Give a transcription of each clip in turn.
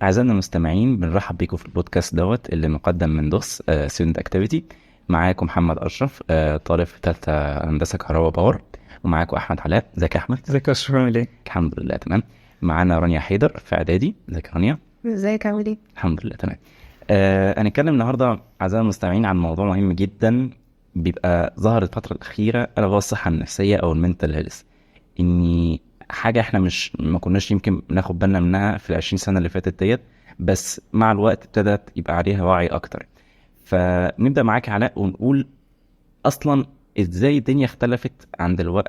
أعزائنا المستمعين، بنرحب بيكم في البودكاست اللي مقدم من دوس ستودنت اكتيفيتي. معاكم محمد أشرف، طالب في ثالثة هندسة كهرباء باور. ومعاكم أحمد علاء. ازيك يا أحمد؟ ازيك يا اشرف، عامل ايه؟ الحمد لله تمام. معانا رانيا حيدر في إعدادي. ازيك يا رانيا؟ ازيك عامل ايه؟ الحمد لله تمام. هنتكلم النهاردة أعزائنا المستمعين عن موضوع مهم جدا بيبقى ظهر الفترة الأخيرة، ألا وهو الصحة النفسية أو المنتال هيلث. إني حاجة احنا مش ما كناش يمكن ناخد بالنا منها في ال20 سنة اللي فاتت ديت، بس مع الوقت ابتدت يبقى عليها وعي أكتر. فنبدأ معاك علاء ونقول أصلا ازاي الدنيا اختلفت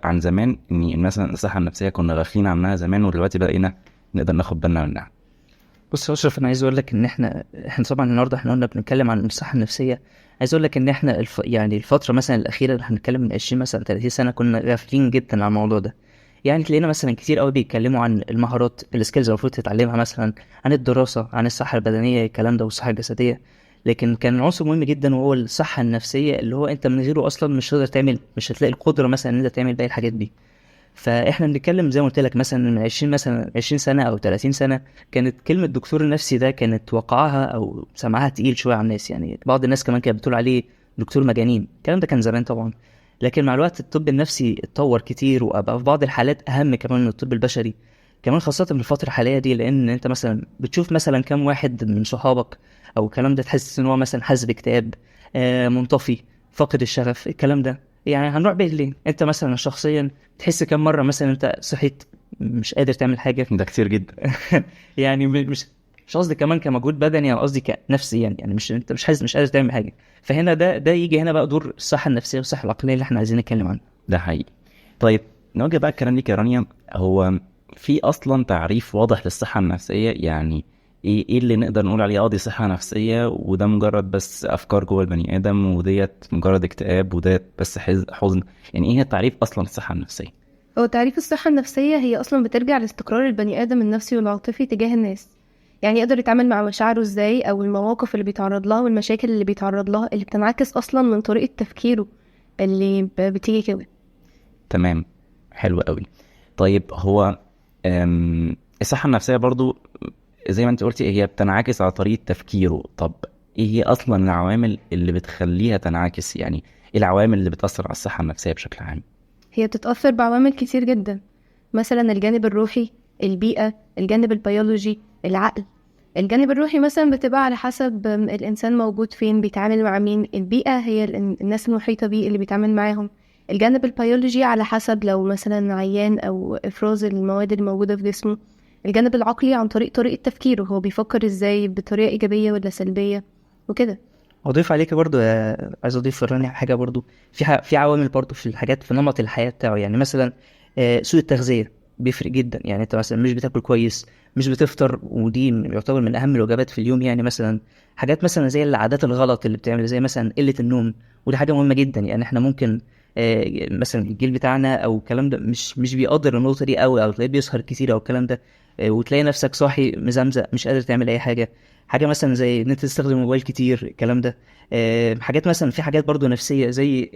عن زمان، إن مثلا الصحة النفسية كنا غافلين عنها زمان ودلوقتي بقينا نقدر ناخد بالنا منها. بص يا اشرف، انا عايز اقول لك ان احنا طبعا النهارده قلنا بنتكلم عن الصحه النفسيه. عايز اقول لك ان احنا يعني الفتره مثلا الاخيره اللي هنتكلم من 20 مثلا 30 سنه كنا غافلين جدا عن الموضوع ده. يعني تلاقينا مثلا كتير قوي بيتكلموا عن المهارات، السكيلز اللي المفروض تتعلمها، مثلا عن الدراسه، عن الصحه البدنيه، الكلام ده، والصحه الجسديه. لكن كان عنصر مهم جدا وهو الصحه النفسيه، اللي هو انت من غيره اصلا مش هتلاقي القدره مثلا ان انت تعمل باقي الحاجات دي. فاحنا بنتكلم زي ما قلت لك مثلا من 20 سنه او 30 سنه، كانت كلمه دكتور النفسي ده كانت وقعها او سمعها تقيل شويه على الناس. يعني بعض الناس كمان كانت بتقول عليه دكتور مجانين. الكلام ده كان زمان طبعا، لكن مع الوقت الطب النفسي اتطور كتير وبقى في بعض الحالات اهم كمان من الطب البشري، كمان خاصة في الفترة الحالية دي. لأن أنت مثلا بتشوف مثلا كام واحد من صحابك أو الكلام ده تحس إن هو مثلا حاسس باكتئاب، منطفي، فاقد الشغف، الكلام ده. يعني هنروح بعيد ليه؟ أنت مثلا شخصيا تحس كم مرة مثلا انت صحيت مش قادر تعمل حاجة؟ ده كتير جدا. يعني مش قصدي كمان كمجهود بدني، انا قصدي كنفسي. يعني مش انت مش حاسس، مش قادر تعمل حاجة. فهنا ده يجي هنا بقى دور الصحة النفسية والصحة العقلية اللي احنا عايزين نتكلم عنه. ده حقيقي. طيب، نوجه بقى الكلام ليك يا رانيا. هو في اصلا تعريف واضح للصحة النفسية؟ يعني ايه اللي نقدر نقول عليه دي صحة نفسية، وده مجرد بس افكار جوه البني ادم، وديت مجرد اكتئاب، وديت بس حزن؟ يعني ايه التعريف اصلا للصحة النفسية؟ هو تعريف الصحة النفسية هي أصلا بترجع لاستقرار البني آدم النفسي والعاطفي تجاه الناس. يعني يقدر يتعامل مع مشاعره ازاي، أو المواقف اللي بيتعرض لها والمشاكل اللي بيتعرض لها اللي بتنعكس أصلا من طريقة تفكيره اللي بتيجي كده. تمام. حلو قوي. طيب، هو الصحة النفسية برضو زي ما انت قلتي هي بتنعكس على طريقة تفكيره. طب ايه هي اصلا العوامل اللي بتخليها تنعكس؟ يعني ايه العوامل اللي بتأثر على الصحة النفسية بشكل عام؟ هي بتتأثر بعوامل كتير جدا، مثلا الجانب الروحي، البيئة، الجانب البيولوجي، العقل. الجانب الروحي مثلا بتبقى على حسب الإنسان موجود فين، بيتعامل مع مين. البيئة هي الناس المحيطة بيه اللي بيتعامل معاهم. الجانب البيولوجي على حسب لو مثلا عيان أو إفراز المواد الموجودة في جسمه. الجانب العقلي عن طريقة تفكيره، هو بيفكر ازاي، بطريقة إيجابية ولا سلبية وكده. اضيف عليك برضو، عايز اضيف راني حاجة برضو. في عوامل برضو في الحاجات، في نمط الحياة بتاعه. يعني مثلا سوء التغذية بيفرق جدا. يعني انت مثلا مش بتاكل كويس، مش بتفطر، ودي يعتبر من اهم الوجبات في اليوم. يعني مثلا حاجات مثلا زي العادات الغلط اللي بتعمل، زي مثلا قلة النوم، ودي حاجة مهمة جدا. يعني احنا ممكن مثلا الجيل بتاعنا او الكلام ده مش بيقدر النقطة دي قوي، او تلاقيه بيسهر كتير او الكلام ده. وتلاقي نفسك صاحي مزمزق مش قادر تعمل اي حاجة. حاجة مثلا زي ان انت تستخدم الموبايل كتير، الكلام ده. حاجات مثلا، في حاجات برضو نفسية زي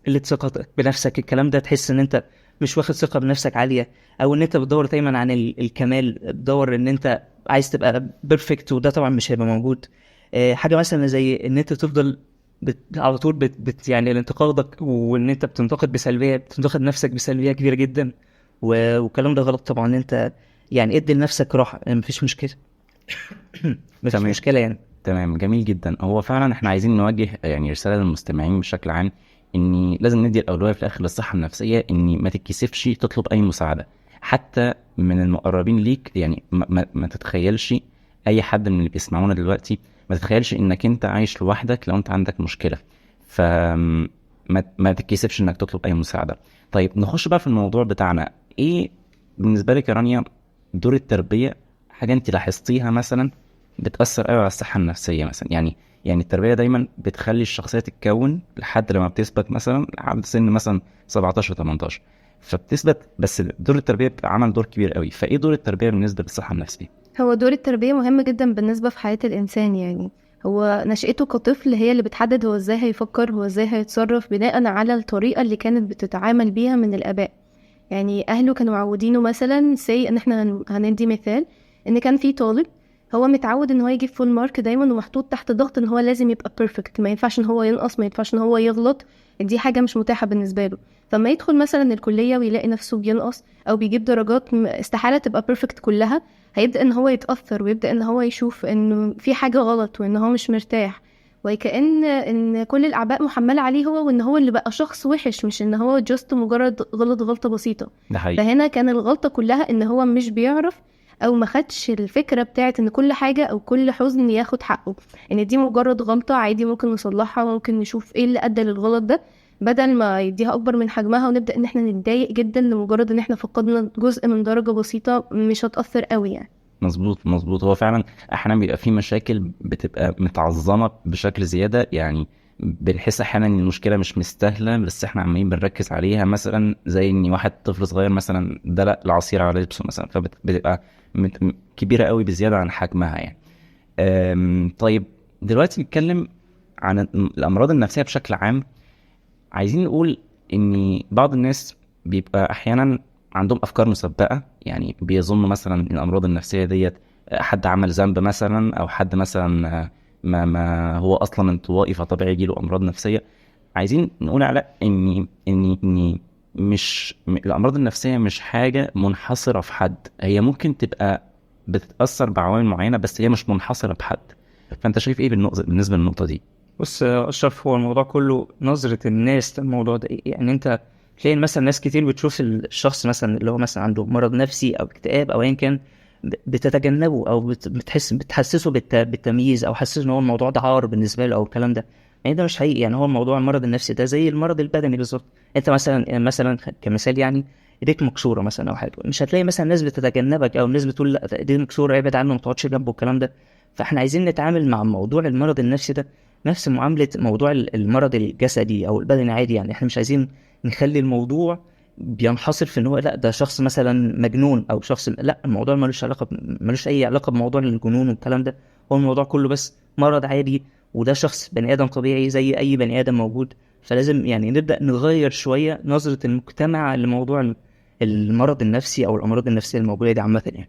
قلة ثقتك بنفسك، الكلام ده. تحس ان انت مش واخد ثقة بنفسك عالية، او ان انت بتدور دايما عن الكمال، بتدور ان انت عايز تبقى بيرفكت، وده طبعا مش هيبقى موجود. حاجة مثلا زي ان انت تفضل على طول يعني الانتقادك، وان انت بتنتقد بسلبية، بتنتقد نفسك بسلبية كبيرة جدا. والكلام ده غلط طبعا. انت يعني ادي لنفسك راحة، مفيش مشكلة. مفيش تمام. مشكلة يعني. تمام، جميل جدا. هو فعلا احنا عايزين نوجه يعني رسالة للمستمعين بشكل عام، ان لازم ندي الاولوية في الاخر للصحة النفسية، ان ما تتكسفش تطلب اي مساعدة حتى من المقربين ليك. يعني ما تتخيلش اي حد من اللي بيسمعونا دلوقتي، ما تتخيلش انك انت عايش لوحدك لو انت عندك مشكلة. ف ما تتكسفش انك تطلب اي مساعدة. طيب، نخش بقى في الموضوع بتاعنا. ايه بالنسبة لك يا رانيا دور التربية؟ حاجة انت لاحظتيها مثلا بتأثر قوي على الصحة النفسية مثلا؟ يعني التربية دايما بتخلي الشخصية تتكون لحد لما بتثبت مثلا لحد سن مثلا 17 18، فبتثبت. بس دور التربية عمل دور كبير قوي. فايه دور التربية بالنسبة للصحة النفسية؟ هو دور التربية مهم جدا بالنسبة في حياة الإنسان. يعني هو نشأته كطفل هي اللي بتحدد هو ازاي هيفكر، هو ازاي هيتصرف بناء على الطريقة اللي كانت بتتعامل بيها من الآباء. يعني أهله كانوا معودينه، مثلا ان احنا هندي مثال ان كان في طالب هو متعود ان هو يجيب فول مارك دايما، ومحطوط تحت ضغط ان هو لازم يبقى بيرفكت، ما ينفعش ان هو ينقص، ما ينفعش ان هو يغلط، دي حاجة مش متاحة بالنسبة له. فما يدخل مثلا الكلية ويلاقي نفسه بينقص او بيجيب درجات استحالة تبقى بيرفكت كلها، هيبدأ ان هو يتأثر، ويبدأ ان هو يشوف انه في حاجة غلط، وان هو مش مرتاح، وكأن ان كل الاعباء محملة عليه هو، وان هو اللي بقى شخص وحش، مش ان هو جست مجرد غلط غلطة بسيطة. ده حقيقي. فهنا كان الغلطة كلها ان هو مش بيعرف او ما خدش الفكرة بتاعت ان كل حاجة او كل حزن ياخد حقه، ان دي مجرد غلطة عادي ممكن نصلحها، وممكن نشوف ايه اللي ادى للغلط ده، بدل ما يديها اكبر من حجمها ونبدأ ان احنا نتضايق جدا لمجرد ان احنا فقدنا جزء من درجة بسيطة مش هتأثر قوي يعني. مظبوط مظبوط. هو فعلا احيانا بيبقى في مشاكل بتبقى متعظمه بشكل زياده، يعني بنحس احيانا ان المشكله مش مستاهله، بس احنا عمالين بنركز عليها، مثلا زي ان واحد طفل صغير مثلا دلق العصير على لبسه مثلا، فبتبقى كبيره قوي بزياده عن حجمها يعني. طيب دلوقتي نتكلم عن الامراض النفسيه بشكل عام. عايزين نقول ان بعض الناس بيبقى احيانا عندهم افكار مسبقه، يعني بيظنوا مثلا ان الامراض النفسيه ديت حد عمل ذنب مثلا، او حد مثلا ما هو اصلا انطوائي فطبيعي يجيله امراض نفسيه. عايزين نقول على ان مش الامراض النفسيه مش حاجه منحصره في حد، هي ممكن تبقى بتتاثر بعوامل معينه، بس هي مش منحصره بحد. فانت شايف ايه بالنسبه للنقطه دي؟ بص يا اشرف، هو الموضوع كله نظرة الناس للموضوع ده إيه؟ يعني انت تلاقي مثلا ناس كتير بتشوف الشخص مثلا اللي هو مثلا عنده مرض نفسي او اكتئاب او ايا كان، بتتجنبه او بتحسسه بالتمييز، او حسسه ان هو الموضوع ده عار بالنسبه له او الكلام ده. يعني ده مش حقيقي. يعني هو الموضوع المرض النفسي ده زي المرض البدني بالظبط. انت مثلا كمثال يعني ايديك مكسوره مثلا او حاجه، مش هتلاقي مثلا ناس بتتجنبك او ناس بتقول لا ايديك مكسوره ابعد عنه ما تقعدش جنبه الكلام ده. فاحنا عايزين نتعامل مع موضوع المرض النفسي ده نفس معاملة موضوع المرض الجسدي أو البدني عادي. يعني احنا مش عايزين نخلي الموضوع بينحصر في ان هو لا ده شخص مثلا مجنون او شخص، لا الموضوع ملوش اي علاقة بموضوع الجنون والكلام ده. هو الموضوع كله بس مرض عادي، وده شخص بني ادم طبيعي زي اي بني ادم موجود. فلازم يعني نبدأ نغير شوية نظرة المجتمع لموضوع المرض النفسي او الامراض النفسية الموجودة دي عامة يعني.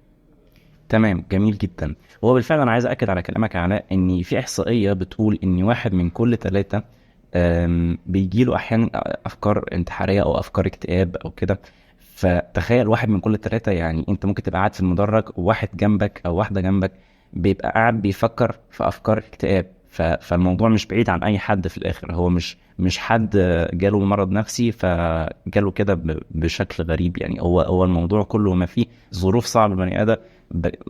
تمام، جميل جدا. هو بالفعل انا عايز اكد على كلامك علاء، ان في احصائيه بتقول ان 1 من كل 3 بيجيله احيانا افكار انتحاريه او افكار اكتئاب او كده. فتخيل 1 من كل 3، يعني انت ممكن تبقى قاعد في المدرج وواحد جنبك او واحده جنبك بيبقى قاعد بيفكر في افكار اكتئاب. فالموضوع مش بعيد عن اي حد في الاخر، هو مش حد جاله مرض نفسي فجاله كده بشكل غريب. يعني هو الموضوع كله ما فيه ظروف صعبه البني ادم،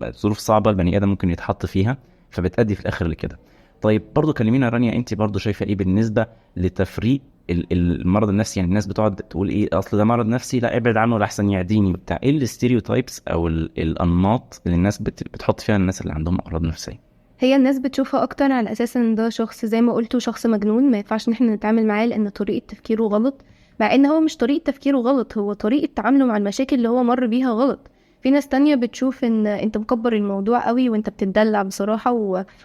ظروف صعبه البني ادم ممكن يتحط فيها، فبتأدي في الاخر لكده. طيب برضو كلمينا يا رانيا، انت برضو شايفه ايه بالنسبه لتفريق المرض النفسي؟ يعني الناس بتقعد تقول ايه، اصل ده مرض نفسي لا ابعد عنه لحسن يعديني بتاع، ايه الستيريوتايبس او الانماط اللي الناس بتحط فيها الناس اللي عندهم امراض نفسيه؟ هي الناس بتشوفها اكتر على اساس ان ده شخص زي ما قلتوا شخص مجنون، ما ينفعش ان احنا نتعامل معاه لان طريقة تفكيره غلط، مع ان هو مش طريقة تفكيره غلط، هو طريقة تعامله مع المشاكل اللي هو مر بيها غلط. في ناس تانية بتشوف ان انت مكبر الموضوع قوي وانت بتدلع بصراحة،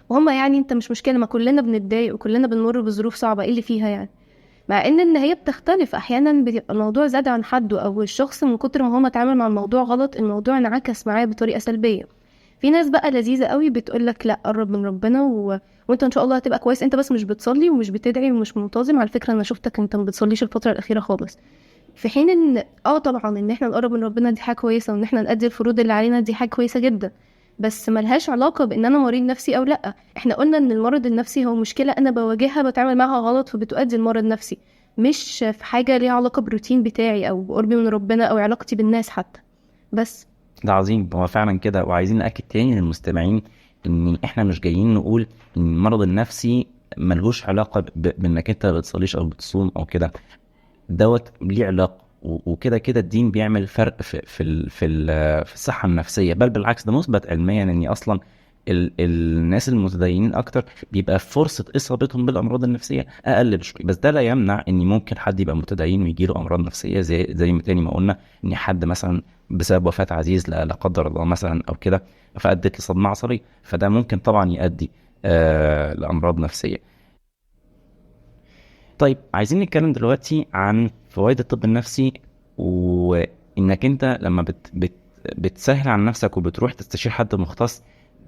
وهم يعني انت مش مشكلة، ما كلنا بنتضايق وكلنا بنمر بظروف صعبة، ايه اللي فيها يعني؟ مع ان هي بتختلف، احيانا بيبقى الموضوع زاد عن حده، او الشخص من كتر ما هو متعامل مع الموضوع غلط الموضوع انعكس معاه بطريقة سلبية. في ناس بقى لذيذة قوي بتقولك لا قرب من ربنا وانت ان شاء الله هتبقى كويس، انت بس مش بتصلي ومش بتدعي ومش منتظم، على فكرة انا شفتك انت ما بتصليش الفترة الاخيرة خالص. في حين ان طبعا ان احنا نقرب من ربنا دي حاجة كويسة، وان احنا نأدي الفروض اللي علينا دي حاجة كويسة جدا، بس ملهاش علاقة بان انا مريض نفسي او لا. احنا قلنا ان المرض النفسي هو مشكلة انا بواجهها بتعامل معها غلط فبتؤدي المرض النفسي، مش في حاجة ليها علاقة بروتين بتاعي او بقربي من ربنا او علاقتي بالناس حتى. بس ده عظيم، هو فعلا كده. وعايزين نأكد تاني للمستمعين ان احنا مش جايين نقول ان المرض النفسي ملهوش علاقة بانك انت بتصليش او بتصوم او كده، دوت ليه علاقة. وكده كده الدين بيعمل فرق في الصحة النفسية، بل بالعكس ده مثبت علميا ان اصلا الناس المتدينين اكتر بيبقى فرصة اصابتهم بالامراض النفسية اقل بشوية. بس ده لا يمنع ان ممكن حد يبقى متدين ويجيله امراض نفسية، زي ما تاني ما قلنا ان حد مثلا بسبب وفاة عزيز لا قدر الله مثلا او كده فادت لصدمة عصبية، فده ممكن طبعا يؤدي لامراض نفسية. طيب عايزين نتكلم دلوقتي عن فوائد الطب النفسي، وانك انت لما بتسهل عن نفسك وبتروح تستشير حد مختص،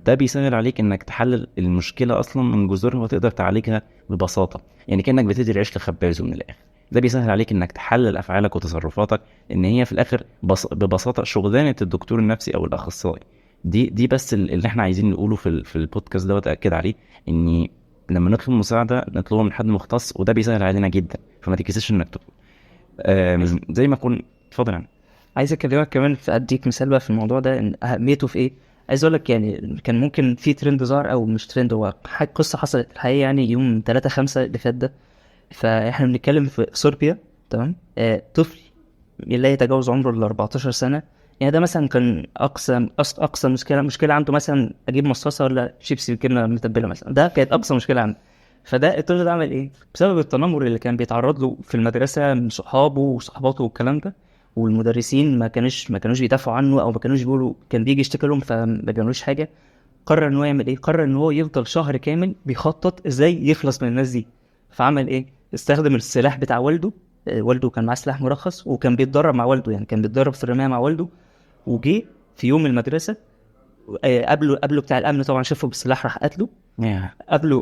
ده بيسهل عليك انك تحلل المشكله اصلا من جذورها وتقدر تعالجها ببساطه، يعني كانك بتدي العيش لخبازه من الاخر. ده بيسهل عليك انك تحلل افعالك وتصرفاتك، ان هي في الاخر ببساطه شغلانه الدكتور النفسي او الاخصائي. دي بس اللي احنا عايزين نقوله في البودكاست ده واتاكد عليه، ان لما نطلب مساعده نطلبها من حد مختص، وده بيسهل علينا جدا، فما تكسلش انك تطلب. زي ما كنت اتفضل يعني. عايز اكلمك كمان في اديك مثال بقى في الموضوع ده ان اهميته في ايه. عايز اقول لك يعني كان ممكن في ترند ظهر او مش ترند، هو قصه حصلت الحقيقه يعني يوم 3/5 اللي فات ده. فاحنا بنتكلم في صربيا، تمام. طفل لا يتجاوز عمره ال 14 سنه. يعني ده مثلا كان اقصى مشكله عنده، مثلا اجيب مصاصه ولا شيبسي بجبنه متبله مثلا، ده كانت اقصى مشكله عنده. فده الطفل ده عمل ايه بسبب التنمر اللي كان بيتعرض له في المدرسه من صحابه وصحباته والكلام ده، والمدرسين ما كانوش بيدافعوا عنه، او ما كانوش بيقولوا، كان بيجي يشتكي لهم فما بيعملوش حاجه. قرر ان هو يعمل ايه، قرر ان هو يفضل شهر كامل بيخطط ازاي يخلص من الناس دي. فعمل ايه، استخدم السلاح بتاع والده. والده كان معاه سلاح مرخص وكان بيتدرب مع والده، يعني كان بيتدرب في الرماية مع والده. وجي في يوم المدرسة، قبله بتاع الأمن طبعا شافه بالسلاح راح قتله.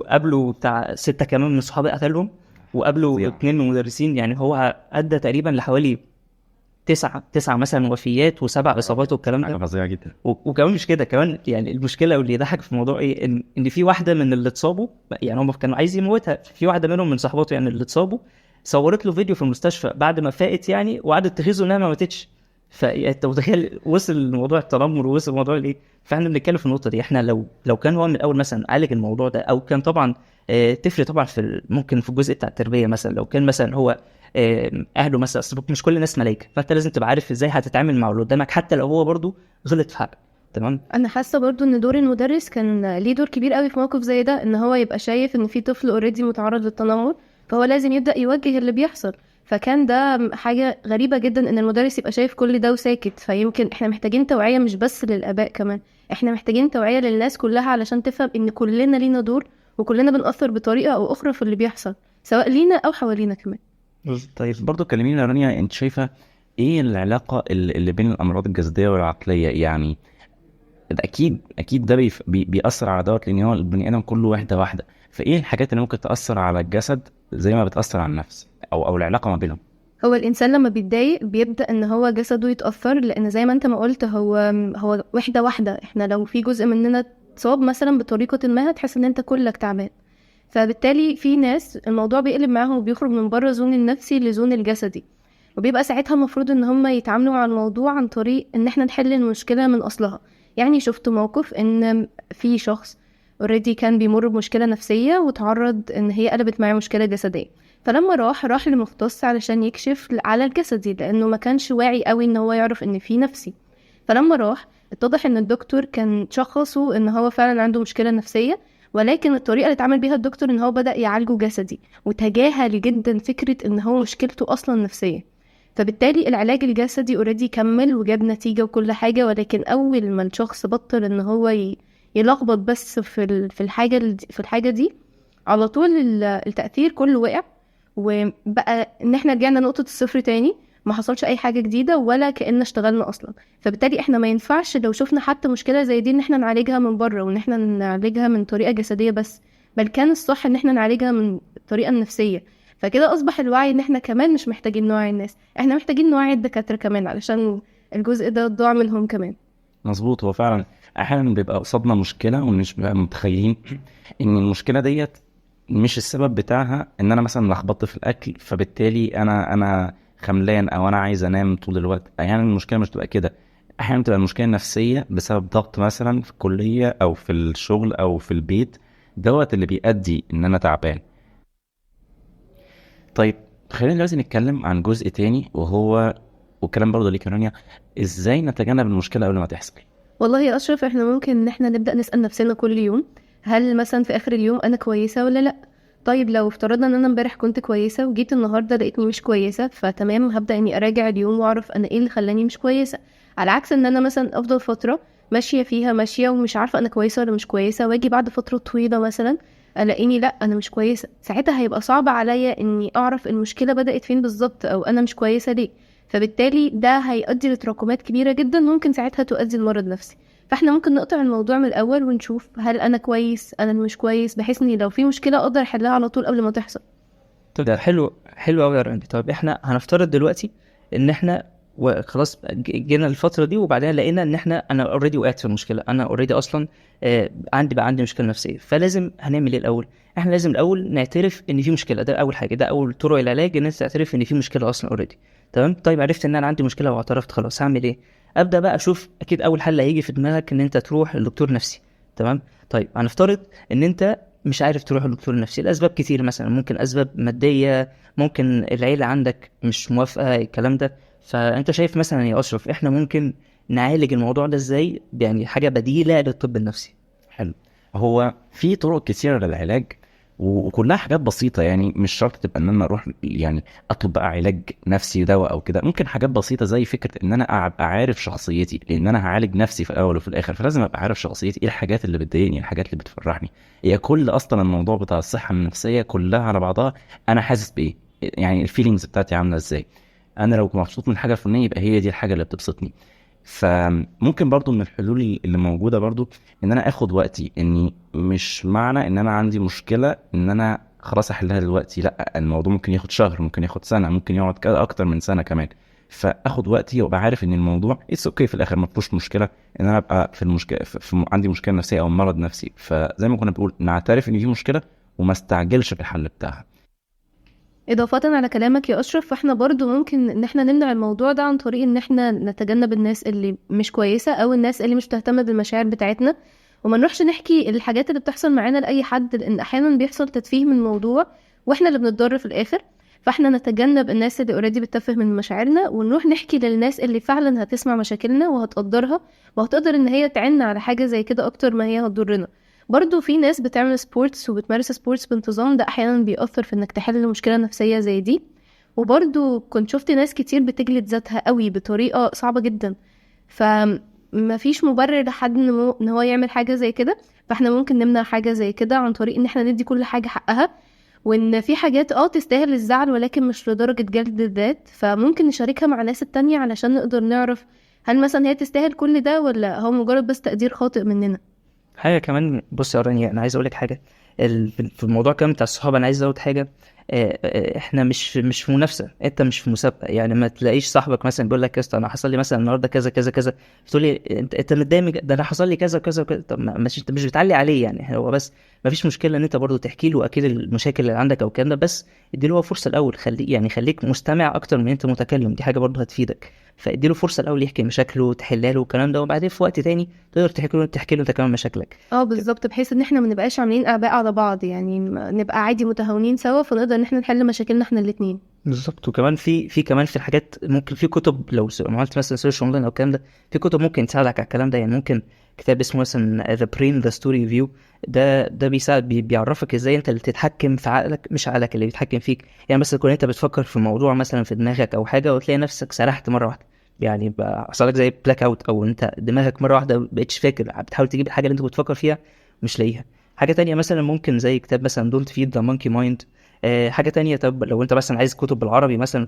قبله بتاع 6 كمان من صحابه قتلهم، وقبله 2 من المدرسين. يعني هو أدى تقريبا لحوالي 9 مثلا وفيات و7 إصابات والكلام ده. حاجه فظيعه جدا. وكمان مش كده كمان، يعني المشكله واللي يضحك في الموضوع ايه، ان في واحده من اللي اتصابوا، يعني هم كانوا عايز يموتها، في واحده منهم من صحباته يعني اللي اتصابوا صورت له فيديو في المستشفى بعد ما فاقت يعني، وقعدت تغيظه انها ما ماتتش. فانت متخيل وصل لموضوع التنمر ووصل موضوع الايه. فاحنا بنتكلم في النقطه دي، احنا لو كان هو من الاول مثلا عالج الموضوع ده، او كان طبعا تفرق طبعا ممكن في الجزء بتاع التربيه. مثلا لو كان مثلا هو اهله مثلا، اصل مش كل الناس ملايكه، فانت لازم تبقى عارف ازاي هتتعامل مع اللي قدامك حتى لو هو برضو غلط في حقك، تمام. انا حاسه برضو ان دور المدرس كان ليه دور كبير قوي في موقف زي ده، ان هو يبقى شايف ان في طفل اوريدي متعرض للتنمر، فهو لازم يبدا يوجه اللي بيحصل. فكان ده حاجه غريبه جدا ان المدرس يبقى شايف كل ده وساكت. فيمكن احنا محتاجين توعيه مش بس للاباء، كمان احنا محتاجين توعيه للناس كلها علشان تفهم ان كلنا لينا دور، وكلنا بنأثر بطريقه او اخرى في اللي بيحصل، سواء لينا او حوالينا كمان. طيب برضو كلميني يا رانيا، انت شايفه ايه العلاقه اللي بين الامراض الجسديه والعقليه؟ يعني اكيد ده بيأثر على دوت، لان هو البني ادم كله واحده. فايه الحاجات اللي ممكن تأثر على الجسد زي ما بتأثر على النفس، او العلاقه ما بينهم؟ هو الانسان لما بيتضايق بيبدا ان هو جسده يتاثر، لان زي ما انت ما قلت هو واحده. احنا لو في جزء مننا اتصاب مثلا بطريقه ما، هتحس ان انت كلك تعبان. فبالتالي في ناس الموضوع بيقلب معاهم وبيخرج من بره زون النفسي لزون الجسدي، وبيبقى ساعتها المفروض ان هم يتعاملوا مع الموضوع عن طريق ان احنا نحل المشكله من اصلها. يعني شفت موقف ان في شخص اوريدي كان بيمر بمشكله نفسيه، وتعرض ان هي قلبت معاه مشكله جسديه. فلما راح لمختص علشان يكشف على الجسدي، لانه ما كانش واعي قوي ان هو يعرف ان في نفسي. فلما راح اتضح ان الدكتور كان شخصه ان هو فعلا عنده مشكله نفسيه، ولكن الطريقه اللي اتعامل بيها الدكتور ان هو بدأ يعالجه جسدي، وتجاهل جدا فكره ان هو مشكلته اصلا نفسيه. فبالتالي العلاج الجسدي اوريدي كمل وجاب نتيجه وكل حاجه، ولكن اول ما الشخص بطل ان هو يلخبط بس في الحاجه دي، على طول التأثير كله وقع، وبقى ان احنا رجعنا نقطة الصفر تاني، ما حصلش اي حاجة جديدة ولا كأننا اشتغلنا اصلا. فبالتالي احنا ما ينفعش لو شفنا حتى مشكلة زي دي ان احنا نعالجها من بره، وان احنا نعالجها من طريقة جسدية بس، بل كان الصح ان احنا نعالجها من الطريقة النفسية. فكده اصبح الوعي ان احنا كمان مش محتاجين نوعي الناس، احنا محتاجين نوعي الدكاترة كمان، علشان الجزء ده ضاع منهم كمان. مظبوط. هو فعلا احيانا بيبقى قصادنا مشكله ومش بقى متخيلين ان المشكله ديت مش السبب بتاعها ان انا مثلا لخبطت في الاكل، فبالتالي انا خملان او انا عايز انام طول الوقت. احيانا المشكله مش تبقى كده، احيانا تبقى المشكله نفسيه بسبب ضغط مثلا في الكليه او في الشغل او في البيت، دوت اللي بيؤدي ان انا تعبان. طيب خلينا دلوقتي نتكلم عن جزء تاني، وهو والكلام برضه ليك يا رانيا، ازاي نتجنب المشكله قبل ما تحصل؟ والله يا أشرف، احنا ممكن ان احنا نبدأ نسأل نفسنا كل يوم، هل مثلا في آخر اليوم أنا كويسة ولا لأ؟ طيب لو افترضنا ان انا امبارح كنت كويسة وجيت النهاردة لقيتني مش كويسة، فتمام، هبدأ اني اراجع اليوم واعرف انا ايه اللي خلاني مش كويسة. على عكس ان انا مثلا افضل فترة ماشية ومش عارفة انا كويسة ولا مش كويسة، واجي بعد فترة طويلة مثلا الاقيني لا انا مش كويسة. ساعتها هيبقى صعب عليا اني اعرف المشكلة بدأت فين بالظبط، او انا مش كويسة ليه. فبالتالي ده هيؤدي لتراكمات كبيرة جدا، ممكن ساعتها تؤدي لمرض نفسي. فاحنا ممكن نقطع الموضوع من الاول ونشوف هل انا كويس انا مش كويس، بحيث اني لو في مشكله اقدر احلها على طول قبل ما تحصل. طب ده حلو حلو قوي يا رامي. طب احنا هنفترض دلوقتي ان احنا وخلاص جينا الفتره دي وبعدين لقينا ان انا اوريدي وقعت في المشكله، انا اوريدي اصلا عندي مشكله نفسيه. فلازم هنعمل ايه الاول؟ احنا لازم الاول نعترف ان في مشكله، ده اول حاجه، ده اول طرق العلاج، ان انت تعترف ان في مشكله اصلا اوريدي. تمام. طيب عرفت ان انا عندي مشكله واعترفت، خلاص هعمل ايه؟ ابدا بقى اشوف. اكيد اول حل هيجي في دماغك ان انت تروح لدكتور نفسي. تمام. طيب هنفترض ان انت مش عارف تروح لدكتور نفسي لاسباب كتير، مثلا ممكن اسباب ماديه، ممكن العيله عندك مش موافقه الكلام ده. فانت شايف مثلا يا اشرف احنا ممكن نعالج الموضوع ده ازاي؟ يعني حاجه بديله للطب النفسي. حلو. هو في طرق كتيرة للعلاج وكلها حاجات بسيطة، يعني مش شرط تبقى ان انا اروح يعني اطلب بقى علاج نفسي دواء او كده. ممكن حاجات بسيطة زي فكرة ان انا ابقى عارف شخصيتي، لان انا هعالج نفسي في الاول وفي الاخر، فلازم ابقى عارف شخصيتي، ايه الحاجات اللي بتضايقني، الحاجات اللي بتفرحني. هي كل اصلا الموضوع بتاع الصحة النفسية كلها على بعضها انا حاسس بايه، يعني الفيلينجز بتاعتي عاملة ازاي. انا لو مبسوط من حاجة الفلانية يبقى هي دي الحاجة اللي بتبسطني. فممكن برضو من الحلول اللي موجودة برضو ان انا اخد وقتي، اني مش معنى ان انا عندي مشكلة ان انا خلاص احلها دلوقتي، لا، الموضوع ممكن ياخد شهر، ممكن ياخد سنة، ممكن يقعد اكتر من سنة كمان. فاخد وقتي وابقى عارف ان الموضوع اتس اوكي في الاخر، ما فيهوش مشكلة ان انا ابقى في المشكلة عندي مشكلة نفسية او مرض نفسي. فزي ما كنا بنقول نعترف ان في مشكلة وما استعجلش في الحل بتاعها. إضافة على كلامك يا أشرف، فاحنا برضو ممكن إن احنا نمنع الموضوع ده عن طريق إن احنا نتجنب الناس اللي مش كويسة أو الناس اللي مش بتهتم بالمشاعر بتاعتنا، وما نروحش نحكي الحاجات اللي بتحصل معانا لأي حد، لأن أحيانا بيحصل تتفيه من الموضوع واحنا اللي بنتضر في الآخر. فاحنا نتجنب الناس اللي اوريدي بتتفه من مشاعرنا، ونروح نحكي للناس اللي فعلا هتسمع مشاكلنا وهتقدرها وهتقدر إن هي تعيننا على حاجة زي كده أكتر ما هي هتضرنا. برضو في ناس بتعمل سبورتس وبتمارس سبورتس بانتظام، ده احيانا بيأثر في انك تحل مشكلة نفسية زي دي. وبرضو كنت شفت ناس كتير بتجلد ذاتها قوي بطريقة صعبة جدا، فما فيش مبرر لحد ان هو يعمل حاجة زي كده. فاحنا ممكن نمنع حاجة زي كده عن طريق ان احنا ندي كل حاجة حقها، وان في حاجات تستاهل الزعل ولكن مش لدرجة جلد الذات، فممكن نشاركها مع الناس التانية علشان نقدر نعرف هل مثلا هي تستاهل كل ده ولا هو مجرد بس تقدير خاطئ مننا. حاجه كمان، بص يا رانيا انا عايز اقول لك حاجه. في الموضوع كمان بتاع الصحاب انا عايز ازود حاجه. احنا مش في منافسه، انت مش في مسابقه. يعني ما تلاقيش صاحبك مثلا بيقول لك يا اسطى انا حصل لي مثلا النهارده كذا كذا كذا، تقول لي انت متضايق ده انا حصل لي كذا كذا كذا. طب مش انت مش بتعلي عليه يعني، هو بس ما فيش مشكله ان انت برضو تحكي له اكيد المشاكل اللي عندك او الكلام ده، بس اديله هو فرصه الاول. خليه يعني خليك مستمع اكتر من انت متكلم، دي حاجه برضو هتفيدك. فاديله فرصه الاول يحكي مشاكله تحلها له والكلام ده، وبعدين في وقت تاني تقدر تحكي له انت كمان مشاكلك. بالظبط، بحيث ان احنا ما نبقاش عاملين اعباء على بعض، يعني نبقى عادي متهاونين سوا فنقدر ان احنا نحل مشاكلنا احنا الاتنين. بالظبط. وكمان في كمان في الحاجات، ممكن في كتب لو عملت مثلا سيرش اونلاين او الكلام ده، في كتب ممكن تساعدك على الكلام ده. يعني ممكن كتاب اسمه مثلا The Brain The Story View، ده بيساعد بيعرفك ازاي انت اللي تتحكم في عقلك مش عقلك اللي بيتحكم فيك. يعني مثلا تكون انت بتفكر في موضوع مثلا في دماغك او حاجه وتلاقي نفسك سرحت مره واحده، يعني بقى حصل لك زي بلاك اوت، او انت دماغك مره واحده مبقتش فاكر، بتحاول تجيب الحاجه اللي انت كنت بتفكر فيها مش لاقيها. حاجه تانية مثلا ممكن زي كتاب مثلا Don't Feed the Monkey Mind. حاجة تانية، طب لو انت مثلا عايز كتب بالعربي مثلا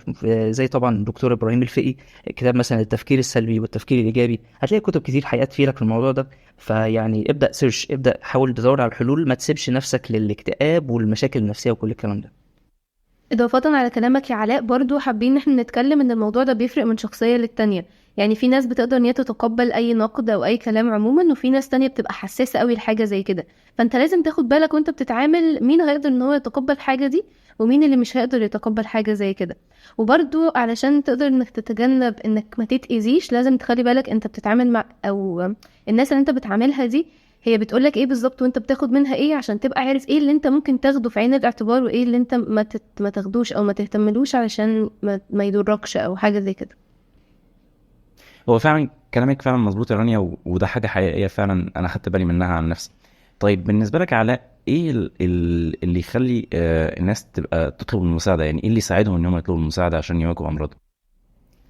زي طبعا الدكتور ابراهيم الفقي، كتاب مثلا التفكير السلبي والتفكير الايجابي، هتلاقي كتب كتير حقيقة تفيدك في الموضوع ده. فيعني ابدأ سيرش، ابدأ حاول تدور على الحلول، ما تسيبش نفسك للاكتئاب والمشاكل النفسية وكل الكلام ده. إضافة على كلامك يا علاء، برضو حابين إن احنا نتكلم إن الموضوع ده بيفرق من شخصية للتانية. يعني في ناس بتقدر إن هي تتقبل أي نقد أو أي كلام عموما، وفي ناس تانية بتبقى حساسة قوي لحاجة زي كده. فأنت لازم تاخد بالك وأنت بتتعامل مين هيقدر إن هو يتقبل حاجة دي ومين اللي مش هيقدر يتقبل حاجة زي كده. وبرضو علشان تقدر إنك تتجنب إنك ما تتأذيش، لازم تخلي بالك أنت بتتعامل مع أو الناس اللي أنت بتعاملها دي هي بتقولك ايه بالظبط وانت بتاخد منها ايه، عشان تبقى عارف ايه اللي انت ممكن تاخده في عين الاعتبار وايه اللي انت ما تاخدوش او ما تهتملوش علشان ما يضركش او حاجة زي كده. هو فعلا كلامك فعلا مظبوط يا رانيا، وده حاجة حقيقية فعلا انا خدت بالي منها عن نفسي. طيب بالنسبة لك علاء، ايه اللي يخلي الناس تبقى تطلب المساعدة؟ يعني ايه اللي يساعدهم ان هم يطلبوا المساعدة عشان يواجهوا امراضهم؟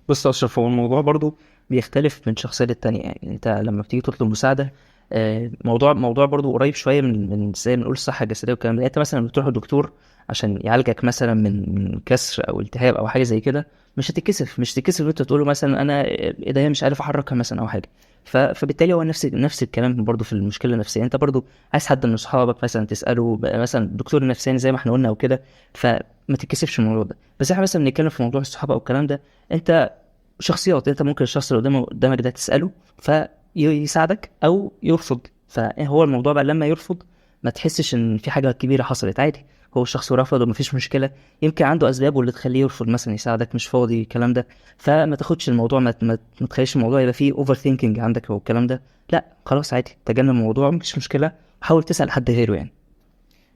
بص يا اشرف، هو الموضوع برضو بيختلف من شخصيه للتانية. يعني انت لما بتيجي تطلب مساعده موضوع برضو قريب شويه من زي ما نقول الصحه الجسديه والكلام ده. انت مثلا بتروح للدكتور عشان يعالجك مثلا من كسر او التهاب او حاجه زي كده، مش هتتكسف ان انت تقول له مثلا انا ايديا مش عارف احركها مثلا او حاجه. فبالتالي هو نفس الكلام برضو في المشكله النفسيه. انت برضو عايز حد من اصحابك مثلا تساله مثلا دكتور نفساني زي ما احنا قلنا او كده، فما تتكسفش من الموضوع ده. بس احنا مثلا بنتكلم في موضوع الصحابه او الكلام ده، انت شخصيات، انت ممكن الشخص اللي قدامك ده تساله فيساعدك او يرفض. فهو الموضوع بقى لما يرفض ما تحسش ان في حاجه كبيره حصلت، عادي، هو الشخص رفض ومفيش مشكله، يمكن عنده اسبابه اللي تخليه يرفض، مثلا يساعدك مش فاضي الكلام ده. فما تاخدش الموضوع، ما تخليش الموضوع يبقى فيه اوفر ثينكينج عندك او الكلام ده. لا خلاص عادي، تجنب الموضوع، مفيش مشكله، حاول تسال حد غيره يعني.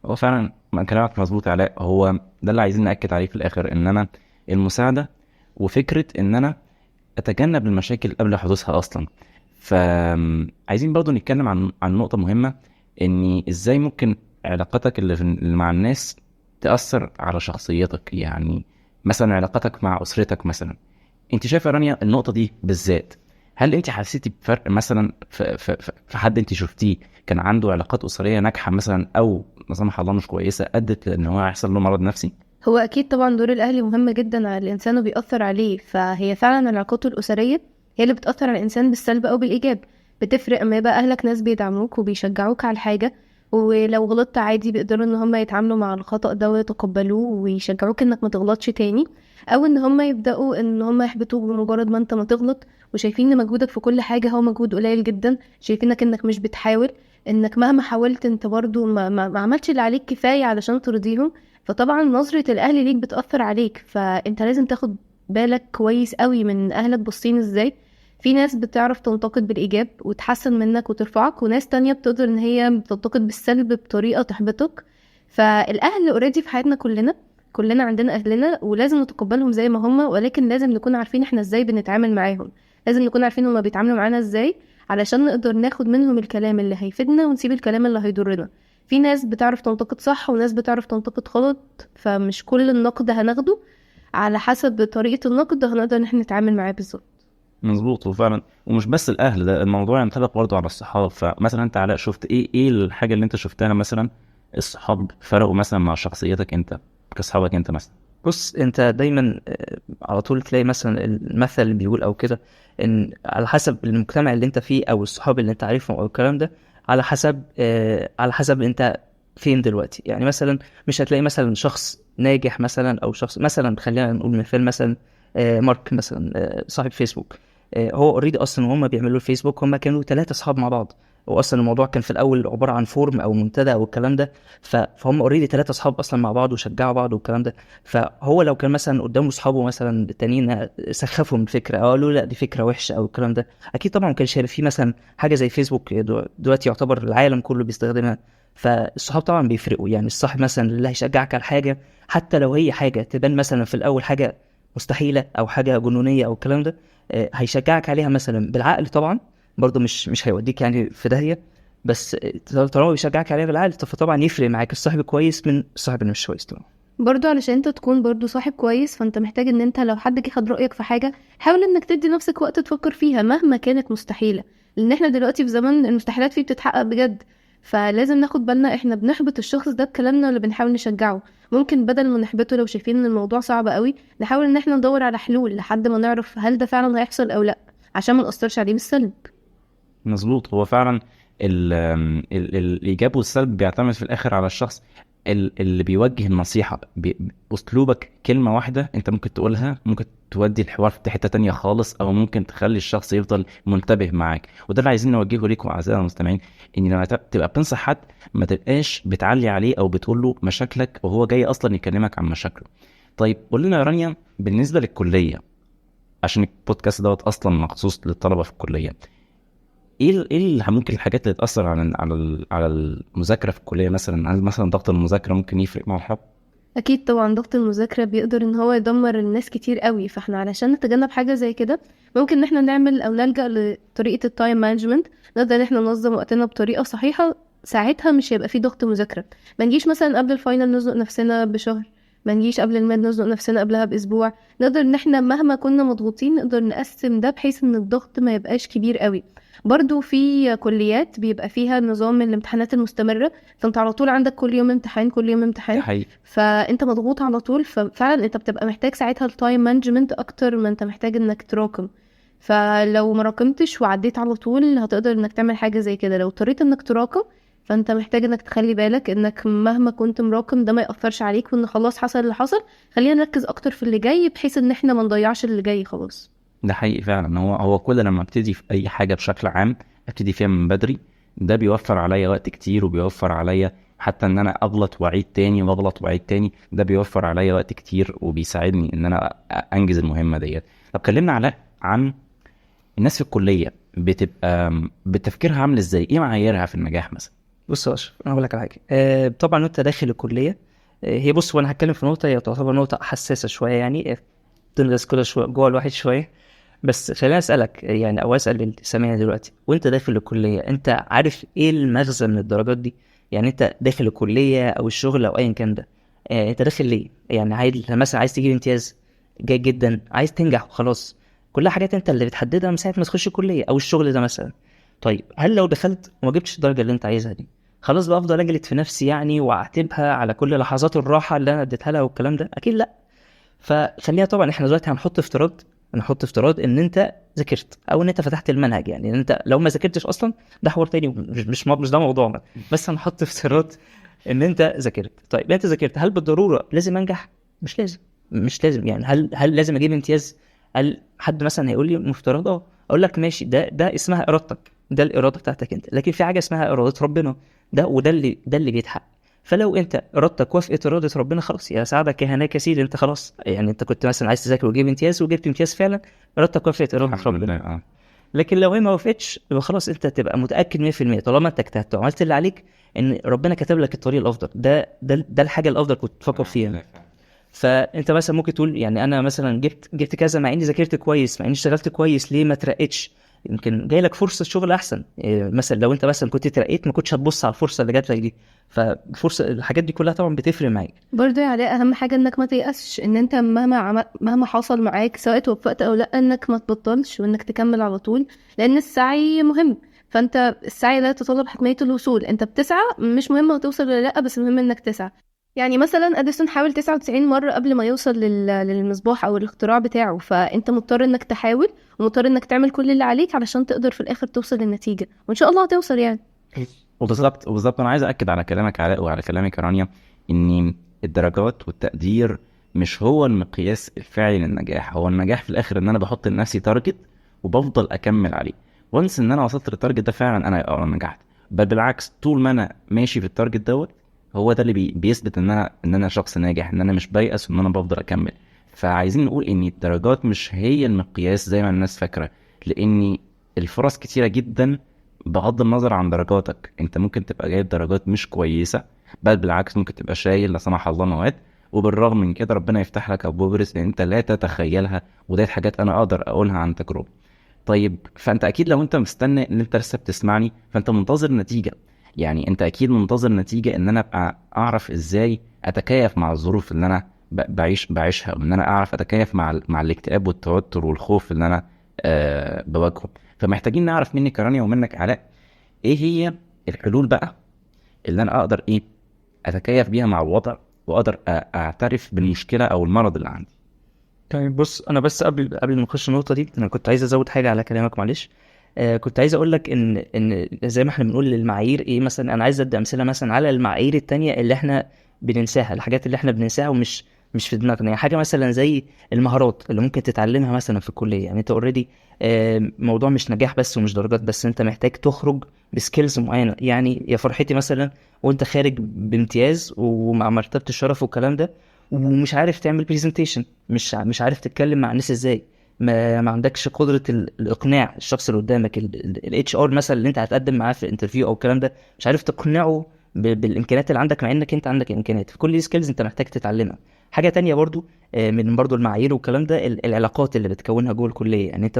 هو فعلا ما كلامك مظبوط يا علاء، هو ده اللي عايزين نأكد عليه في الآخر، إن أنا المساعدة وفكرة إن أنا أتجنب المشاكل قبل حدوثها أصلا. فعايزين برضو نتكلم عن نقطة مهمة، إن إزاي ممكن علاقتك اللي مع الناس تأثر على شخصيتك. يعني مثلا علاقتك مع أسرتك مثلا، أنت شايفة يا رانيا النقطة دي بالذات، هل أنت حسيتي بفرق مثلا في حد أنت شفتيه كان عنده علاقات أسرية ناجحة مثلا، أو لا سمح الله مش كويسة أدت لأن هو يحصل له مرض نفسي؟ هو اكيد طبعا دور الاهل مهم جدا على الانسان وبيأثر عليه، فهي فعلا العلاقات الاسريه هي اللي بتأثر على الانسان بالسلب او بالايجاب. بتفرق اما يبقى اهلك ناس بيدعموك وبيشجعوك على الحاجه، ولو غلطت عادي بيقدروا ان هم يتعاملوا مع الخطأ ده ويتقبلوه ويشجعوك انك ما تغلطش تاني، او ان هم يبدأوا ان هم يحبطوك بمجرد ما انت ما تغلط، وشايفين ان مجهودك في كل حاجه هو مجهود قليل جدا، شايفينك انك مش بتحاول، انك مهما حاولت انت برضو ما عملتش اللي عليك كفايه علشان ترضيهم. فطبعا نظرة الأهل ليك بتأثر عليك، فأنت لازم تاخد بالك كويس قوي من أهلك باصين ازاي. في ناس بتعرف تنتقد بالإيجاب وتحسن منك وترفعك، وناس تانية بتقدر ان هي تنتقد بالسلب بطريقة تحبطك. فالأهل اوريدي في حياتنا كلنا عندنا أهلنا ولازم نتقبلهم زي ما هما، ولكن لازم نكون عارفين احنا ازاي بنتعامل معاهم، لازم نكون عارفين هما بيتعاملوا معانا ازاي علشان نقدر ناخد منهم الكلام اللي هيفيدنا ونسيب الكلام اللي هيضرنا. في ناس بتعرف تنتقد صح وناس بتعرف تنتقد غلط، فمش كل النقد هناخده، على حسب طريقة النقد هنقدر ان احنا نتعامل معاه بالظبط. مظبوط. وفعلا ومش بس الاهل، ده الموضوع ينطبق برضه على الصحاب. فمثلا انت علاء شفت ايه الحاجه اللي انت شفتها مثلا الصحاب فرقوا مثلا مع شخصيتك انت كاصحابك انت مثلا؟ بص، انت دايما على طول تلاقي مثلا المثل اللي بيقول او كده، ان على حسب المجتمع اللي انت فيه او الصحاب اللي انت عارفهم او الكلام ده، على حسب انت فين دلوقتي. يعني مثلا مش هتلاقي مثلا شخص ناجح مثلا او شخص مثلا، خلينا نقول مثال مثلا مارك مثلا، صاحب فيسبوك. هو اوريدي اصلا وهم بيعملوا الفيسبوك هم كانوا 3 اصحاب مع بعض، واصلا الموضوع كان في الاول عباره عن فورم او منتدى او الكلام ده. فهم اوريدي 3 اصحاب اصلا مع بعض وشجعوا بعض والكلام ده. فهو لو كان مثلا قدامه اصحابه مثلا التانيين سخفوا من فكره او قالوا لا دي فكره وحشه او الكلام ده، اكيد طبعا ما كانش هيبقى في مثلا حاجه زي فيسبوك دلوقتي يعتبر العالم كله بيستخدمها. فالصحاب طبعا بيفرقوا. يعني الصاحب مثلا اللي هيشجعك على حاجه، حتى لو هي حاجه تبان مثلا في الاول حاجه مستحيله او حاجه جنونيه او الكلام ده، هيشجعك عليها مثلا بالعقل طبعا، برضه مش هيوديك يعني في داهيه، بس طالما بيشجعك عليها بالعقل فطبعا يفرق معاك الصاحب كويس من الصاحب اللي مش كويس طبعا. برضو علشان انت تكون برضو صاحب كويس، فانت محتاج ان انت لو حد جه خد رأيك في حاجة، حاول انك تدي نفسك وقت تفكر فيها مهما كانت مستحيلة، لان احنا دلوقتي في زمن المستحيلات فيه بتتحقق بجد. فلازم ناخد بالنا احنا بنحبط الشخص ده بكلامنا ولا بنحاول نشجعه. ممكن بدل ما نحبطه لو شايفين ان الموضوع صعب قوي، نحاول ان احنا ندور على حلول لحد ما نعرف هل ده فعلا هيحصل او لا، عشان ما نأثرش عليه بالسلب. مظبوط. هو فعلا الايجاب والسلب بيعتمد في الاخر على الشخص اللي بيوجه النصيحه. اسلوبك كلمه واحده انت ممكن تقولها ممكن تودي الحوار في حته تانية خالص، او ممكن تخلي الشخص يفضل منتبه معاك. وده اللي عايزين نوجهه ليكم اعزائي المستمعين، ان لما تبقى بتنصح حد ما تبقاش بتعلي عليه او بتقول له مشاكلك وهو جاي اصلا يكلمك عن مشاكله. طيب قول لنا يا رانيا، بالنسبه للكليه، عشان البودكاست دوت اصلا مخصوص للطلبه في الكليه، ايه اللي ممكن الحاجات اللي تاثر على المذاكره في الكليه مثلا؟ هل مثلا ضغط المذاكره ممكن يفرق مع الحب؟ اكيد طبعا ضغط المذاكره بيقدر ان هو يدمر الناس كتير قوي، فاحنا علشان نتجنب حاجه زي كده ممكن ان احنا نعمل او نلجأ لطريقه التايم مانجمنت، نقدر ان احنا ننظم وقتنا بطريقه صحيحه. ساعتها مش هيبقى في ضغط مذاكره. ما نجيش مثلا قبل الفاينل نزنق نفسنا بشهر، ما نجيش قبل الماد نزنق نفسنا قبلها باسبوع. نقدر ان احنا مهما كنا مضغوطين نقدر نقسم ده بحيث ان الضغط ما يبقاش كبير قوي. برضو في كليات بيبقى فيها نظام الامتحانات المستمرة، فانت على طول عندك كل يوم امتحان كل يوم ده امتحان، حقيقي. فانت مضغوط على طول، ففعلا انت بتبقى محتاج ساعتها التايم مانجمنت اكتر ما انت محتاج انك تراكم. فلو ما راكمتش وعديت على طول هتقدر انك تعمل حاجة زي كده. لو اضطريت انك تراكم فانت محتاج انك تخلي بالك انك مهما كنت مراكم ده ما يأثرش عليك، وان خلاص حصل اللي حصل، خلينا نركز اكتر في اللي جاي بحيث ان احنا ما نضيعش اللي جاي خلاص. ده حقيقي فعلا. هو كل لما ابتدي في اي حاجه بشكل عام ابتدي فيها من بدري، ده بيوفر عليا وقت كتير، وبيوفر عليا حتى ان انا اغلط واعيد تاني واغلط واعيد تاني، ده بيوفر عليا وقت كتير وبيساعدني ان انا انجز المهمه ديت. طب كلمنا عن الناس في الكليه، بتبقى بتفكيرها عامل ازاي؟ ايه معاييرها في النجاح مثلا؟ بص يا اشرف، انا هقول لك على حاجه. طبعا وانت داخل الكليه، هي بص، وانا هتكلم في نقطه هي تعتبر نقطه حساسه شويه، يعني تنغص كده شويه جوه الواحد شويه. بس خليني اسالك يعني، او اسال اللي سامعني دلوقتي، وانت داخل الكليه انت عارف ايه المغزى من الدرجات دي؟ يعني انت داخل الكليه او الشغل او ايا كان ده، انت داخل ليه؟ يعني عايز مثلا عايز تجيب امتياز؟ جيد جدا، عايز تنجح وخلاص. كلها حاجات انت اللي بتحددها من ساعه ما تخش الكليه او الشغل ده مثلا. طيب هل لو دخلت وما جبتش الدرجه اللي انت عايزها دي، خلاص بقى افضل اجلد في نفسي يعني واعاتبها على كل لحظات الراحه اللي انا اديتها لها والكلام ده؟ اكيد لا. فخلينا طبعا احنا دلوقتي هنحط افتراض ان انت ذاكرت او ان انت فتحت المنهج. يعني ان انت لو ما ذاكرتش اصلا ده حوار تاني، مش ده موضوعنا. بس هنحط افتراض ان انت ذاكرت. طيب انت ذاكرت، هل بالضروره لازم انجح؟ مش لازم يعني. هل لازم اجيب امتياز؟ هل حد مثلا هيقول لي مفترض اقول لك ماشي، ده اسمها ارادتك، ده الاراده بتاعتك انت، لكن في حاجه اسمها اراده ربنا، ده اللي بيتحقق. فلو انت ارادتك وافقت اراده ربنا، خلاص يا سعدك يا هناك يا سيدي، انت خلاص يعني انت كنت مثلا عايز تذاكر وتجيب امتياز وجبت امتياز فعلا، ارادتك وافقت اراده الحمد ربنا. لله. لكن لو هي ما وافقتش، يبقى خلاص انت تبقى متاكد 100% طالما انت اجتهدت وعملت اللي عليك ان ربنا كتب لك الطريق الافضل. ده الحاجه الافضل كنت تفكر فيها. فانت مثلا ممكن تقول يعني انا مثلا جبت كذا مع اني ذاكرت كويس، مع اني اشتغلت كويس، ليه ما ترقتش؟ يمكن جاي لك فرصه شغل احسن. مثلا لو انت مثلا كنت ترقيت ما كنتش هتبص على الفرصه اللي جات لك دي. فالفرصه، الحاجات دي كلها طبعا بتفرق معاك. برضو يا علاء اهم حاجه انك ما تيأسش، ان انت مهما حصل معاك سواء توفقت او لا، انك ما تبطلش وانك تكمل على طول، لان السعي مهم. فانت السعي لا يتطلب حتميه الوصول، انت بتسعى، مش مهم هتوصل ولا لا، بس المهم انك تسعى. يعني مثلا اديسون حاول 99 مره قبل ما يوصل للمصباح او الاختراع بتاعه، فانت مضطر انك تحاول ومضطر انك تعمل كل اللي عليك علشان تقدر في الاخر توصل للنتيجه، وان شاء الله هتوصل يعني. وبالظبط انا عايز اكد على كلامك علاء وعلى كلامك يا رانيا، ان الدرجات والتقدير مش هو المقياس الفعلي للنجاح. هو النجاح في الاخر ان انا بحط لنفسي تارجت وبفضل اكمل عليه. وانس ان انا وصلت للتارجت ده فعلا انا نجحت. بل بالعكس، طول ما انا ماشي في التارجت دوت، هو ده اللي بيثبت ان انا شخص ناجح، ان انا مش بيأس وان انا بفضل اكمل. فعايزين نقول ان الدرجات مش هي المقياس زي ما الناس فاكره، لان الفرص كتيره جدا. بغض النظر عن درجاتك، انت ممكن تبقى جايب درجات مش كويسه، بل بالعكس ممكن تبقى شايل لا سمح الله مواد، وبالرغم من كده ربنا يفتح لك ابواب رزق انت لا تتخيلها. وديت حاجات انا اقدر اقولها عن تجربه. طيب فانت اكيد لو انت مستني ان انت لسه بتسمعني فانت منتظر نتيجه. يعني انت اكيد منتظر نتيجه ان انا ابقى اعرف ازاي اتكيف مع الظروف اللي انا بعيشها، وان انا اعرف اتكيف مع الاكتئاب والتوتر والخوف اللي انا بواجهه. فمحتاجين نعرف منك يا رانيا ومنك علاء ايه هي الحلول بقى اللي انا اقدر اتكيف بيها مع الوضع، واقدر اعترف بالمشكله او المرض اللي عندي. طيب بص، انا بس قبل ما نخش النقطه دي، انا كنت عايز ازود حاجه على كلامك، معلش. كنت عايز اقول لك ان زي ما احنا بنقول المعايير ايه، مثلا انا عايز ادي امثله مثلا على المعايير التانية اللي احنا بننساها، الحاجات اللي احنا بننساها ومش في دماغنا. يعني حاجه مثلا زي المهارات اللي ممكن تتعلمها مثلا في الكليه. يعني انت اوريدي موضوع مش نجاح بس ومش درجات بس، انت محتاج تخرج بسكيلز معينه. يعني يا فرحتي مثلا وانت خارج بامتياز ومع مرتبه الشرف والكلام ده، ومش عارف تعمل بريزنتيشن، مش عارف تتكلم مع الناس ازاي، ما عندكش قدره الاقناع الشخص اللي قدامك، الاتش ار مثلا اللي انت هتقدم معاه في الانترفيو او الكلام ده، مش عارف تقنعه بالامكانيات اللي عندك، مع انك انت عندك امكانيات. في كل دي سكيلز انت محتاج تتعلمها حاجه تانية برضو من برضو المعايير والكلام ده العلاقات اللي بتكونها جوه الكليه. يعني انت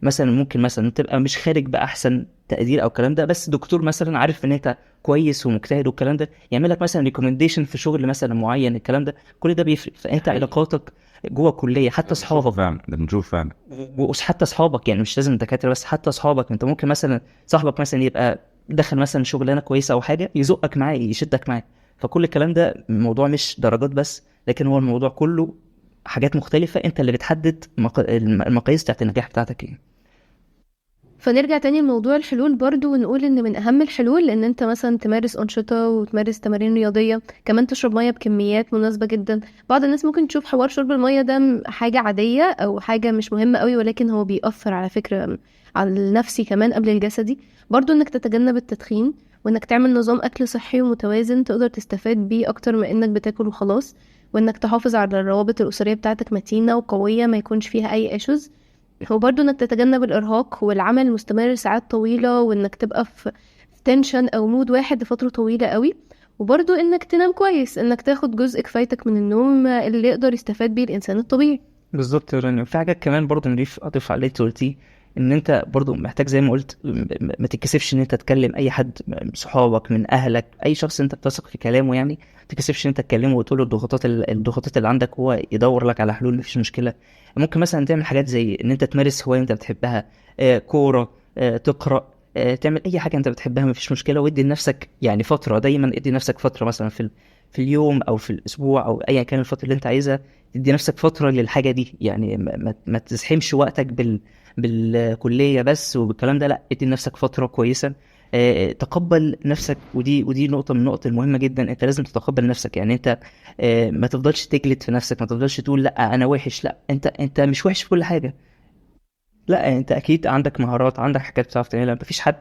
مثلا ممكن مثلا تبقى مش خارج باحسن تقدير او الكلام ده، بس دكتور مثلا عارف ان انت كويس ومجتهد والكلام ده، يعمل لك مثلا ريكومنديشن في شغل مثلا معين، الكلام ده كل ده بيفرق. فانت حقيقي. علاقاتك جوه الكليه، حتى اصحابك، فعلا ده بنشوف فعلا. وحتى اصحابك يعني مش لازم دكاتره بس، حتى اصحابك انت ممكن مثلا صاحبك مثلا يبقى دخل مثلا شغلانه كويسه او حاجه، يزقك معاه يشدك معاه. فكل الكلام ده الموضوع مش درجات بس، لكن هو الموضوع كله حاجات مختلفه، انت اللي بتحدد المقاييس بتاعت النجاح بتاعتك ايه. فنرجع تاني لموضوع الحلول برضو، ونقول ان من اهم الحلول ان انت مثلا تمارس انشطة وتمارس تمارين رياضية، كمان تشرب مية بكميات مناسبة جدا. بعض الناس ممكن تشوف حوار شرب المية ده حاجة عادية او حاجة مش مهمة قوي، ولكن هو بيأثر على فكرة على النفسي كمان قبل الجسدي. برضو انك تتجنب التدخين، وانك تعمل نظام اكل صحي ومتوازن تقدر تستفاد بيه اكتر من انك بتاكل وخلاص، وانك تحافظ على الروابط الاسرية بتاعتك متينة وقوية ما يكونش فيها اي ايشوز. هو برضو انك تتجنب الارهاق والعمل المستمر ساعات طويلة، وانك تبقى في تنشن او مود واحد لفترة طويلة قوي. وبرضو انك تنام كويس، انك تاخد جزء كفايتك من النوم اللي يقدر يستفاد بيه الانسان الطبيعي. بالظبط يا رانيا. في حاجات كمان برضو اضيف على اللي انت قلتيه، ان انت برضو محتاج زي ما قلت ما تتكسفش ان انت تكلم اي حد، صحابك، من اهلك، اي شخص انت بتثق في كلامه يعني. ما تتكسفش ان انت تكلمه وتقول له الضغوطات اللي عندك، هو يدور لك على حلول، مفيش مشكله. ممكن مثلا تعمل حاجات زي ان انت تمارس هوايه انت بتحبها، كوره، تقرا، تعمل اي حاجه انت بتحبها، مفيش مشكله. وادي لنفسك يعني فتره، دايما ادي لنفسك فتره مثلا في اليوم او في الاسبوع او ايا كان الفتره اللي انت عايزها، تدي نفسك فترة للحاجة دي. يعني ما تزحمش وقتك بالكلية بس وبالكلام ده، لا، ادي لنفسك فترة كويسة. تقبل نفسك، ودي نقطة من النقط المهمة جدا. انت لازم تتقبل نفسك. يعني انت ما تفضلش تجلد في نفسك، ما تفضلش تقول لا انا وحش. لا، انت مش وحش في كل حاجة. لا، انت اكيد عندك مهارات، عندك حاجات بتعرف تعملها. مفيش حد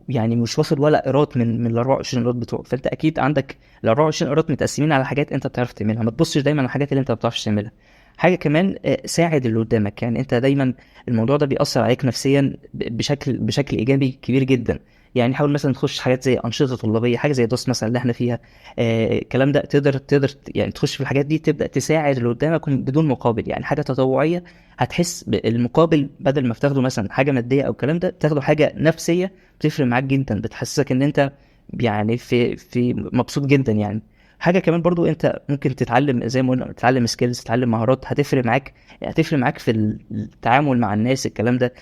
يعني مش واصل ولا قيراط من ال 24 قيراط بتوعه. فانت اكيد عندك ال 24 قيراط متقسمين على حاجات انت بتعرف تعملها. ما تبصش دايما على الحاجات اللي انت ما بتعرفش تعملها. حاجه كمان، ساعد اللي قدامك. يعني انت دايما الموضوع ده بيأثر عليك نفسيا بشكل ايجابي كبير جدا. يعني حاول مثلا تخش حاجات زي انشطه طلابيه، حاجه زي دوس مثلا اللي احنا فيها. الكلام ده تقدر يعني تخش في الحاجات دي، تبدا تساعد اللي قدامك بدون مقابل، يعني حاجه تطوعيه. هتحس بالمقابل بدل ما بتاخده مثلا حاجه ماديه او الكلام ده، تاخده حاجه نفسيه بتفرق معاك جدا، بتحسسك ان انت يعني في مبسوط جدا يعني. حاجه كمان برضو انت ممكن تتعلم زي ما قلنا، تتعلم سكيلز، تتعلم مهارات هتفرق معاك في التعامل مع الناس، الكلام ده.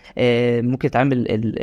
ممكن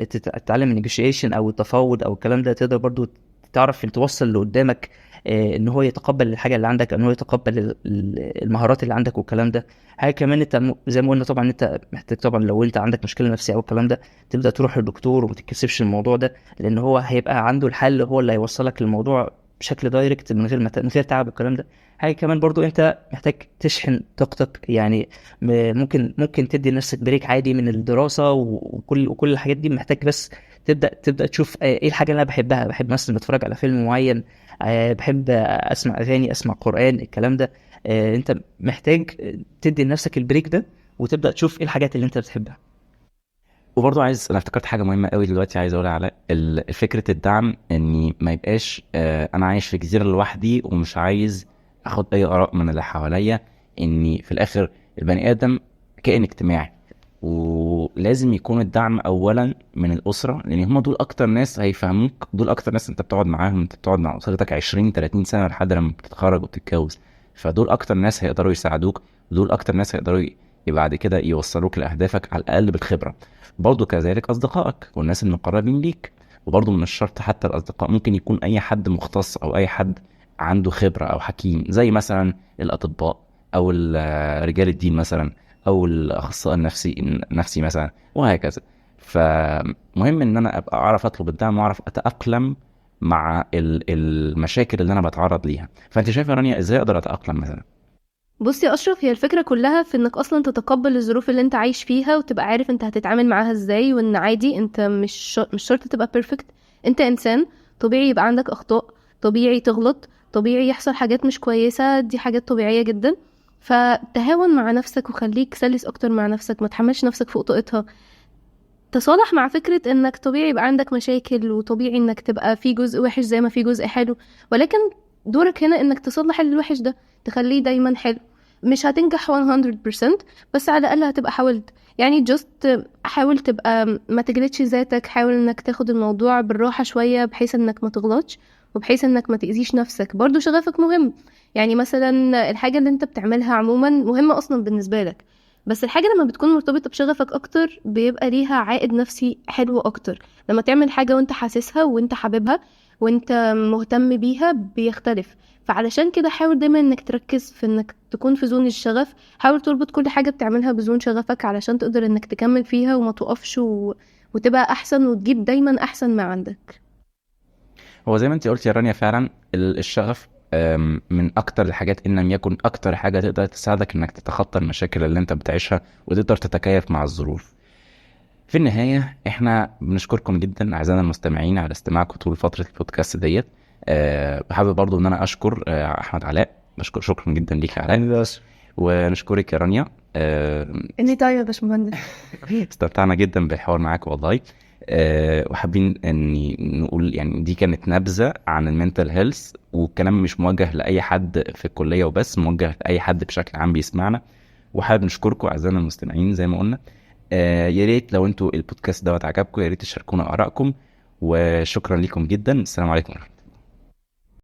تتعلم النيجوشيشن او التفاوض او الكلام ده، تقدر برضو تعرف ان توصل اللي قدامك ان هو يتقبل الحاجه اللي عندك، ان هو يتقبل المهارات اللي عندك والكلام ده. حاجه كمان انت زي ما قلنا طبعا، انت محتاج طبعا لو انت عندك مشكله نفسيه او الكلام ده، تبدا تروح للدكتور وما تتكسفش الموضوع ده، لان هو هيبقى عنده الحل، هو اللي هيوصلك للموضوع بشكل دايركت من غير تعب الكلام ده. حاجه كمان برضو انت محتاج تشحن طاقتك يعني. ممكن تدي لنفسك بريك عادي من الدراسه وكل الحاجات دي. محتاج بس تبدا تشوف ايه الحاجه اللي انا بحبها. بحب مثلا اتفرج على فيلم معين، بحب اسمع اغاني، اسمع قران، الكلام ده. انت محتاج تدي لنفسك البريك ده، وتبدا تشوف ايه الحاجات اللي انت بتحبها. وبرضه انا افتكرت حاجه مهمه قوي دلوقتي عايز اقولها على فكره الدعم، اني ما يبقاش انا عايش في جزيره لوحدي ومش عايز اخد اي اراء من اللي حواليا. اني في الاخر البني ادم كائن اجتماعي، ولازم يكون الدعم اولا من الاسره، لان هم دول اكتر ناس هيفهموك، دول اكتر ناس انت بتقعد معاهم، انت بتقعد مع اسرتك 20 30 سنه لحد لما بتتخرج وبتتجوز. فدول اكتر ناس هيقدروا يساعدوك، ودول اكتر ناس هيقدروا بعد كده يوصلوك لاهدافك على الاقل بالخبره. برضه كذلك اصدقائك والناس المقربين ليك. وبرضه من الشرط حتى الاصدقاء، ممكن يكون اي حد مختص او اي حد عنده خبره او حكيم، زي مثلا الاطباء او رجال الدين مثلا، او الاخصائي النفسي مثلا، وهكذا. فمهم ان انا ابقى اعرف اطلب الدعم واعرف اتاقلم مع المشاكل اللي انا بتعرض ليها. فانت شايف يا رانيا ازاي اقدر اتاقلم مثلا؟ بص يا اشرف، هي الفكره كلها في انك اصلا تتقبل الظروف اللي انت عايش فيها، وتبقى عارف انت هتتعامل معاها ازاي، وان عادي انت مش شرط تبقى بيرفكت. انت انسان طبيعي يبقى عندك اخطاء، طبيعي تغلط، طبيعي يحصل حاجات مش كويسه، دي حاجات طبيعيه جدا. فتهاون مع نفسك وخليك سلس اكتر مع نفسك، ما تحملش نفسك فوق طاقتها. تصالح مع فكرة انك طبيعي يبقى عندك مشاكل، وطبيعي انك تبقى في جزء وحش زي ما في جزء حلو، ولكن دورك هنا انك تصلح الوحش ده، تخليه دايما حلو. مش هتنجح 100%، بس على الاقل هتبقى حاولت. يعني جست حاول تبقى ما تجلدش ذاتك، حاول انك تاخد الموضوع بالراحة شوية بحيث انك ما تغلطش وبحيث انك ما تأذيش نفسك. برضو شغفك مهم، يعني مثلا الحاجة اللي انت بتعملها عموما مهمة اصلا بالنسبة لك، بس الحاجة لما بتكون مرتبطة بشغفك اكتر بيبقى ليها عائد نفسي حلو اكتر. لما تعمل حاجة وانت حاسسها وانت حاببها وانت مهتم بيها بيختلف. فعلشان كده حاول دايما انك تركز في انك تكون في زون الشغف، حاول تربط كل حاجة بتعملها بزون شغفك علشان تقدر انك تكمل فيها وما توقفش وتبقى احسن وتجيب دايما احسن ما عندك. هو زي ما انت قلت يا رانيا فعلا الشغف من اكتر الحاجات ان لم يكن اكتر حاجة تقدر تساعدك انك تتخطى المشاكل اللي انت بتعيشها وتقدر تتكيف مع الظروف. في النهاية احنا بنشكركم جدا اعزائنا المستمعين على استماعكم طول فترة البودكاست ديت. بحابب برضو ان انا اشكر احمد علاء، شكرا جدا ليك يا علاء، ونشكرك يا رانيا. اني طيب يا باشمهندس. استمتعنا جدا بالحوار معاك والله. وحابين اني نقول يعني دي كانت نبذة عن المنتل هيلث، والكلام مش موجه لأي حد في الكلية وبس، موجه لأي حد بشكل عام بيسمعنا. وحابب نشكركم أعزائنا المستمعين زي ما قلنا. يا ريت لو انتوا البودكاست دوت عجبكم يا ريت تشاركونا آرائكم، وشكرا لكم جدا. السلام عليكم.